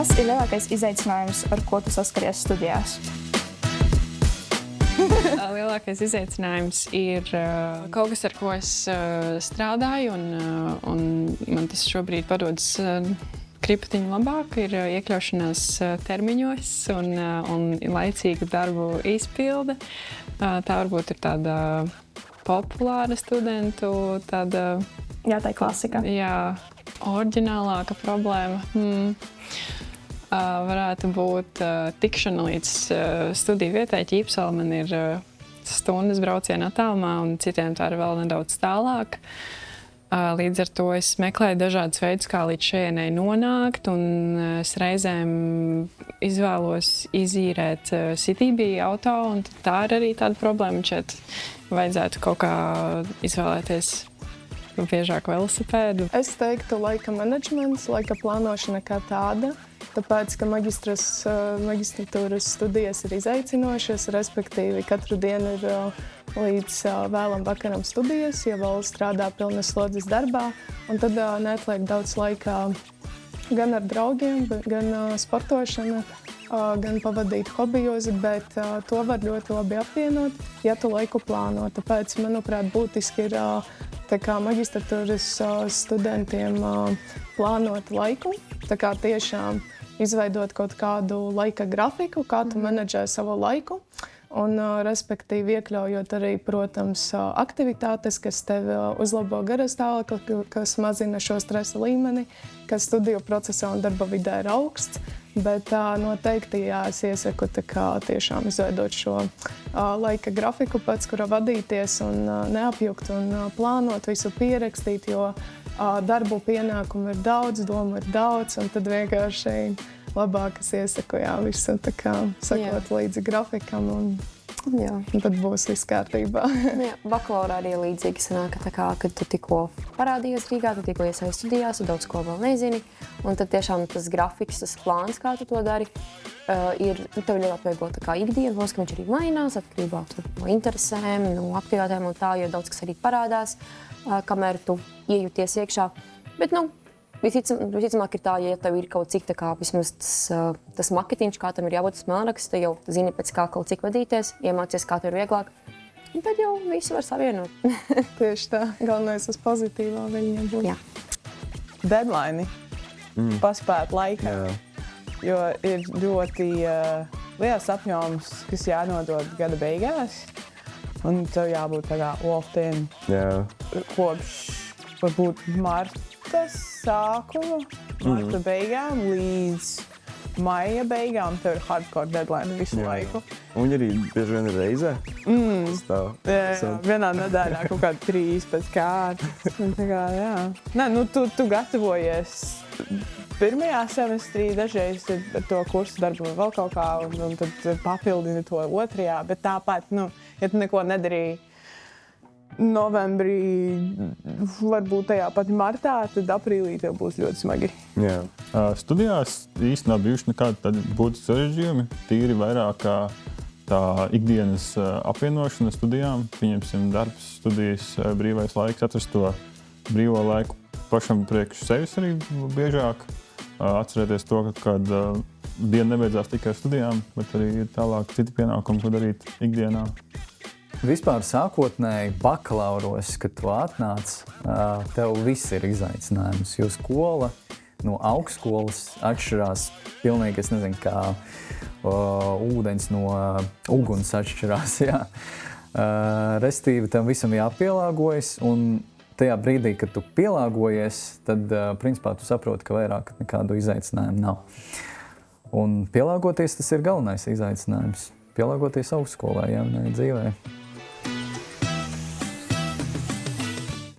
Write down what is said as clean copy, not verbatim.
Kas ir lielākais izaicinājums, ar ko tu saskaries studijās? Lielākais izaicinājums ir kaut kas, ar ko es strādāju, un man tas šobrīd padodas kriptiņu labāk, ir iekļaušanās termiņos un laicīga darbu izpilde. Tā varbūt ir tāda populāra studentu, tāda... Jā, tā ir klasika. Jā, oriģinālāka problēma. Varētu būt tikšana līdz studiju vietai. Ķīpsala man ir stundas brauciena attālumā, un citiem tā ir vēl nedaudz tālāk. Līdz ar to es meklēju dažādus veidus, kā līdz šejienei nonākt, un es reizēm izvēlos izīrēt CityBee auto, un tā ir arī tāda problēma. Šeit vajadzētu kaut kā izvēlēties biežāk velosipēdu. Es teiktu laika menedžments, laika plānošana kā tāda, tāpēc, ka magistratūras studijas ir izaicinošas, respektīvi katru dienu ir līdz vēlam vakaram studijas, ja vēl strādā pilnas slodzes darbā, un tad neatliek daudz laika gan ar draugiem, gan sportošana, gan pavadīt hobijos, bet to var ļoti labi apvienot, ja tu laiku plāno. Tāpēc, manuprāt, būtiski ir tā kā magistratūras studentiem plānot laiku, tā kā tiešām izveidot kaut kādu laika grafiku, kā tu menedžē savu laiku, un respektīvi iekļaujot arī, protams, aktivitātes, kas tev uzlabo garastāvokli, kas mazina šo stresa līmeni, kas studiju procesā un darba vidē ir augsts. Bet noteikti es iesaku tiešām izveidot šo laika grafiku pats, kura vadīties un neapjukt un plānot, visu pierakstīt, jo darbu pienākumu ir daudz, domu ir daudz, un tad vienkārši labāk es iesaku visu sakot līdzi grafikam. Un tad būs viss kārtībā. Bakalaurā arī līdzīgi sanāk, kad tu tikko parādījies Rīgā, tu tikko iesājies studijās, tu daudz ko vēl nezini. Un tad tiešām tas grafiks, tas plāns, kā tu to dari, tev ļoti atvieglo ikdienu. Protams, ka viņš arī mainās atkarībā no interesēm, no aktivitātēm un tā, jo daudz kas arī parādās, kamēr tu iejūties iekšā. Bet, visticamāk ir tā, ja tev ir kaut cik vismaz tas maketiņš, kā tam ir jābūt, tas melnraksts, tu jau zini pēc kā kaut cik vadīties, iemācies, kā tev ir vieglāk, un tad jau visu var savienot. Tieši tā, galvenais uz pozitīvā viņam būt. Jā. Deadline. Paspēt laikā, jo ir ļoti liels apjoms, kas jānodod gada beigās, un tev jābūt locked in. Kopš varbūt marta sākuma, marta beigām līdz maija beigām, tev ir hardcore deadline visu laiku. Un arī bieži vien ir reizē? Vienā nedēļā kaut kādi 3 pēc kārtas. Tu gatavojies pirmajā semestrī, dažreiz ar to kursu darbu vēl kaut kā, un tad papildini to otrajā, bet tāpat, ja tu neko nedarīji novembrī, varbūt tajā pat martā, tad aprīlī tev būs ļoti smagi. Jā. Studijās īsti nav bijuši nekādi tādi būtiski sarežģījumi, tīri vairāk kā tā ikdienas apvienošana studijām, pieņemsim darbs, studijas, brīvais laiks, atrast to brīvo laiku pašam priekš sevis arī biežāk, atcerēties to, kad diena nebeidzās tikai ar studijām, bet arī ir tālāk citi pienākumi, ko darīt ikdienā. Vispār sākotnēji bakalauros, kad tu atnāc, tev viss ir izaicinājums, jo skola no augstskolas atšķirās pilnīgi, es nezinu, kā ūdens no uguns atšķirās, jā. Restīvi tam visam jāpielāgojas, un tajā brīdī, kad tu pielāgojies, tad, principā, tu saproti, ka vairāk nekādu izaicinājumu nav. Un pielāgoties, tas ir galvenais izaicinājums. Pielāgoties augstskolā, jā, dzīvē.